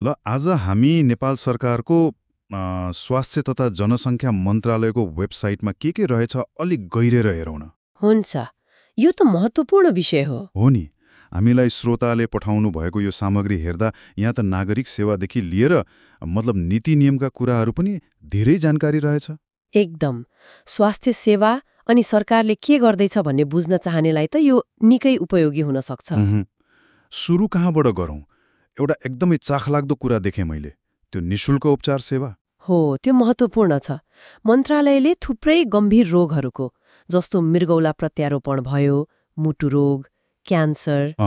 ल आज हामी नेपाल सरकारको स्वास्थ्य तथा जनसङ्ख्या मन्त्रालयको वेबसाइटमा के रहेछ अलिक गहिरेर हेरौँ न। हुन्छ। यो त महत्त्वपूर्ण विषय हो। हो नि, हामीलाई श्रोताले पठाउनु भएको यो सामग्री हेर्दा यहाँ त नागरिक सेवादेखि लिएर मतलब नीति नियमका कुराहरू पनि धेरै जानकारी रहेछ। एकदम। स्वास्थ्य सेवा अनि सरकारले के गर्दैछ भन्ने बुझ्न चाहनेलाई त यो निकै उपयोगी हुन सक्छ। सुरु कहाँबाट गरौँ? एउटा एकदमै चाखलाग्दो कुरा देखेँ मैले, त्यो निशुल्क उपचार सेवा। हो, त्यो महत्त्वपूर्ण छ। मन्त्रालयले थुप्रै गम्भीर रोगहरूको जस्तो मृगौला प्रत्यारोपण भयो, मुटु रोग, क्यान्सर।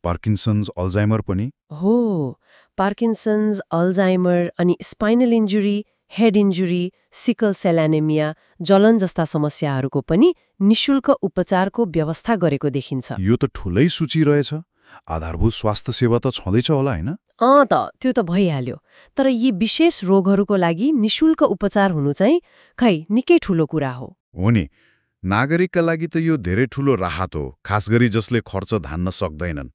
पार्किन्सन्स, अल्जाइमर पनि। हो, पार्किन्सन्स, अल्जाइमर अनि spinal injury, head injury, sickle cell anaemia, जलन जस्ता समस्याहरूको पनि निशुल्क उपचारको व्यवस्था गरेको देखिन्छ। यो त ठुलै सूची रहेछ। आधारभूत स्वास्थ्य सेवा त छँदैछ होला हैन? त्यो त भइहाल्यो। तर यी विशेष रोगहरूको लागि निशुल्क उपचार हुनु चाहिँ खै निकै ठूलो कुरा हो। हो नि, नागरिकका लागि त यो धेरै ठूलो राहत हो, खास गरी जसले खर्च धान्न सक्दैनन्।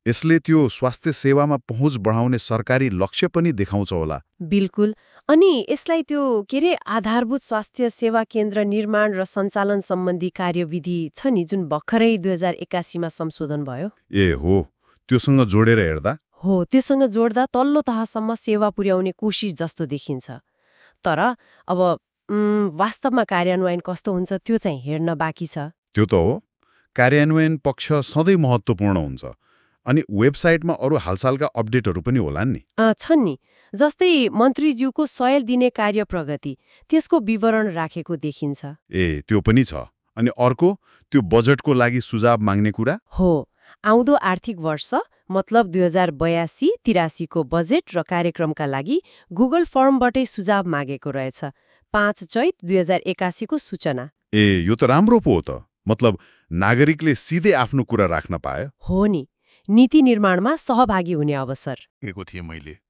यसले त्यो स्वास्थ्य सेवामा पहुँच बढाउने सरकारी लक्ष्य पनि देखाउँछ होला। बिल्कुल। अनि यसलाई त्यो आधारभूत स्वास्थ्य सेवा केन्द्र निर्माण र सञ्चालन सम्बन्धी कार्यविधि छ नि, जुन भर्खरै 2081 मा संशोधन भयो। हो, त्योसँग जोडेर हेर्दा? हो, त्योसँग जोड्दा तल्लो तहसम्म सेवा पुर्याउने कोसिस जस्तो देखिन्छ। तर अब वास्तवमा कार्यान्वयन कस्तो हुन्छ त्यो चाहिँ हेर्न बाँकी छ। त्यो त हो, कार्यान्वयन पक्ष सधैँ महत्त्वपूर्ण हुन्छ। अनि वेबसाइटमा अरू हालसालका अपडेटहरू पनि होलान् नि? छन् नि। जस्तै मन्त्रीज्यूको 100 दिने कार्य प्रगति, त्यसको विवरण राखेको देखिन्छ। त्यो पनि छ। अनि अर्को, त्यो बजेटको लागि सुझाव माग्ने कुरा? हो, आउँदो आर्थिक वर्ष मतलब 2082-83 को बजेट र कार्यक्रमका लागि गुगल फर्मबाटै सुझाव मागेको रहेछ। 5 चैत 2081 को सूचना। यो त राम्रो पो हो त। मतलब नागरिकले सिधै आफ्नो कुरा राख्न पाए। हो नि, नीति निर्माणमा सहभागी हुने अवसर थिएँ मैले।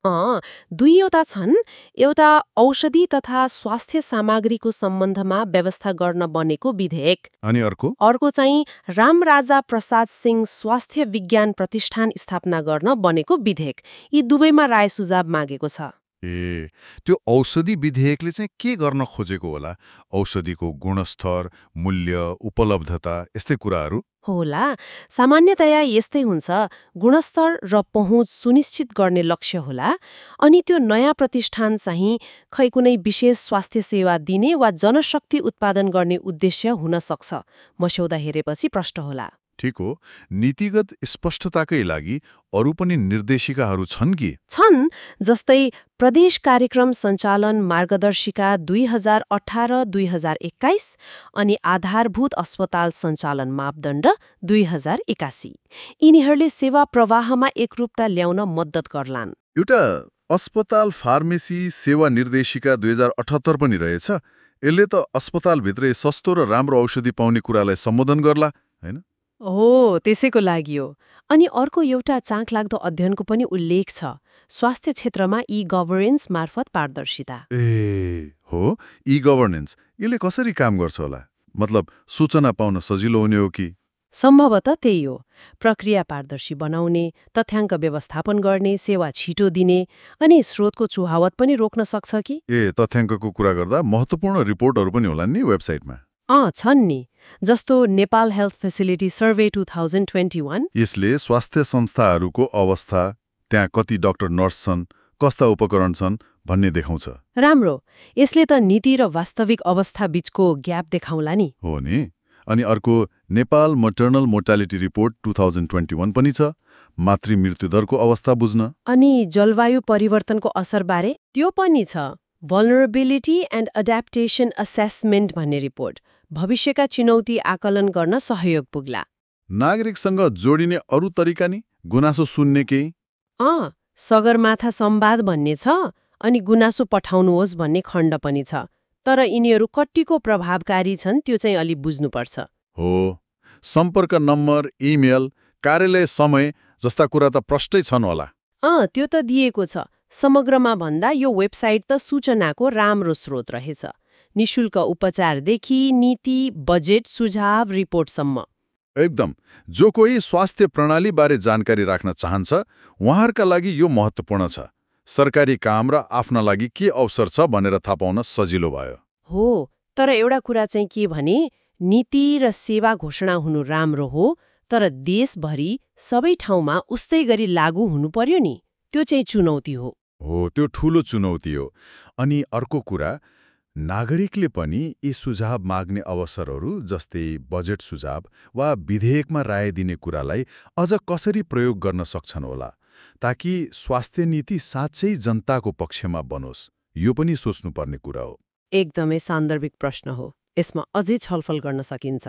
दुईवटा छन्। एउटा औषधि तथा स्वास्थ्य सामग्रीको सम्बन्धमा व्यवस्था गर्न बनेको विधेयक। अनि अर्को चाहिँ रामराजा प्रसाद सिंह स्वास्थ्य विज्ञान प्रतिष्ठान स्थापना गर्न बनेको विधेयक। यी दुवैमा राय सुझाव मागेको छ। त्यो औषधि विधेयकले चाहिँ के गर्न खोजेको होला? औषधिको गुणस्तर, मूल्य, उपलब्धता यस्तै कुराहरू होला। सामान्यतया यस्तै हुन्छ। गुणस्तर र पहुँच सुनिश्चित गर्ने लक्ष्य होला। अनि त्यो नयाँ प्रतिष्ठान चाहिँ खै कुनै विशेष स्वास्थ्य सेवा दिने वा जनशक्ति उत्पादन गर्ने उद्देश्य हुन सक्छ। मस्यौदा हेरेपछि प्रष्ट होला। ठिक हो। नीतिगत स्पष्टताकै लागि अरू पनि निर्देशिकाहरू छन् कि? छन्। जस्तै प्रदेश कार्यक्रम सञ्चालन मार्गदर्शिका 2018-2021 अनि आधारभूत अस्पताल सञ्चालन मापदण्ड 2081। यिनीहरूले सेवा प्रवाहमा एकरूपता ल्याउन मद्दत गर्लान्। एउटा अस्पताल फार्मेसी सेवा निर्देशिका 2078 पनि रहेछ। यसले त अस्पतालभित्रै सस्तो र राम्रो औषधि पाउने कुरालाई सम्बोधन गर्ला, हैन? हो, त्यसैको लागि हो। अनि अर्को एउटा चाखलाग्दो अध्ययनको पनि उल्लेख छ। स्वास्थ्य क्षेत्रमा ई-गभर्नेन्स मार्फत पारदर्शिता। हो, ई-गभर्नेन्स यसले कसरी काम गर्छ होला? मतलब सूचना पाउन सजिलो हुने हो कि? सम्भवतः त्यही हो। प्रक्रिया पारदर्शी बनाउने, तथ्याङ्क व्यवस्थापन गर्ने, सेवा छिटो दिने अनि स्रोतको चुहावट पनि रोक्न सक्छ कि? तथ्याङ्कको कुरा गर्दा महत्त्वपूर्ण रिपोर्टहरू पनि होला नि वेबसाइटमा? छन् नि। जस्तो नेपाल हेल्थ फेसिलिटी सर्वे 2021। यसले स्वास्थ्य संस्थाहरूको अवस्था, त्यहाँ कति डाक्टर नर्स छन्, कस्ता उपकरण छन् भन्ने देखाउँछ। राम्रो। यसले त नीति र वास्तविक अवस्था बीचको ग्याप देखाउला नि। हो नि। अनि अर्को नेपाल मटर्नल मोर्टालिटी रिपोर्ट 2021 पनि छ, मातृ मृत्युदरको अवस्था बुझ्न। अनि जलवायु परिवर्तनको असरबारे त्यो पनि छ, भल्नरेबिलिटी एन्ड एडाप्टेसन असेसमेन्ट भन्ने रिपोर्ट। भविष्यका चुनौती आकलन गर्न सहयोग पुग्ला। नागरिकसँग जोडिने अरू तरिका नि? गुनासो सुन्ने केही? सगरमाथा संवाद भन्ने छ। अनि गुनासो पठाउनुहोस् भन्ने खण्ड पनि छ। तर यिनीहरू कट्टिको प्रभावकारी छन् त्यो चाहिँ अलि बुझ्नुपर्छ। हो, सम्पर्क नम्बर, इमेल, कार्यालय समय जस्ता कुरा त प्रष्टै छन् होला। त्यो त दिएको छ। समग्रमा भन्दा यो वेबसाइट त सूचनाको राम्रो स्रोत रहेछ। निशुल्क उपचारदेखि नीति, बजेट सुझाव, रिपोर्टसम्म। एकदम। जो कोही स्वास्थ्य प्रणालीबारे जानकारी राख्न चाहन्छ उहाँहरूका लागि यो महत्त्वपूर्ण छ। सरकारी काम र आफ्ना लागि के अवसर छ भनेर थाहा पाउन सजिलो भयो। हो, तर एउटा कुरा चाहिँ के भने नीति र सेवा घोषणा हुनु राम्रो हो, तर देशभरि सबै ठाउँमा उस्तै गरी लागू हुनु पर्यो नि, त्यो चाहिँ चुनौती हो। हो, त्यो ठूलो चुनौती हो। अनि अर्को कुरा, नागरिकले पनि यी सुझाव माग्ने अवसरहरू जस्तै बजेट सुझाव वा विधेयकमा राय दिने कुरालाई अझ कसरी प्रयोग गर्न सक्छन् होला, ताकि स्वास्थ्य नीति साँच्चै जनताको पक्षमा बनोस्। यो पनि सोच्नुपर्ने कुरा हो। एकदमै सान्दर्भिक प्रश्न हो। यसमा अझै छलफल गर्न सकिन्छ।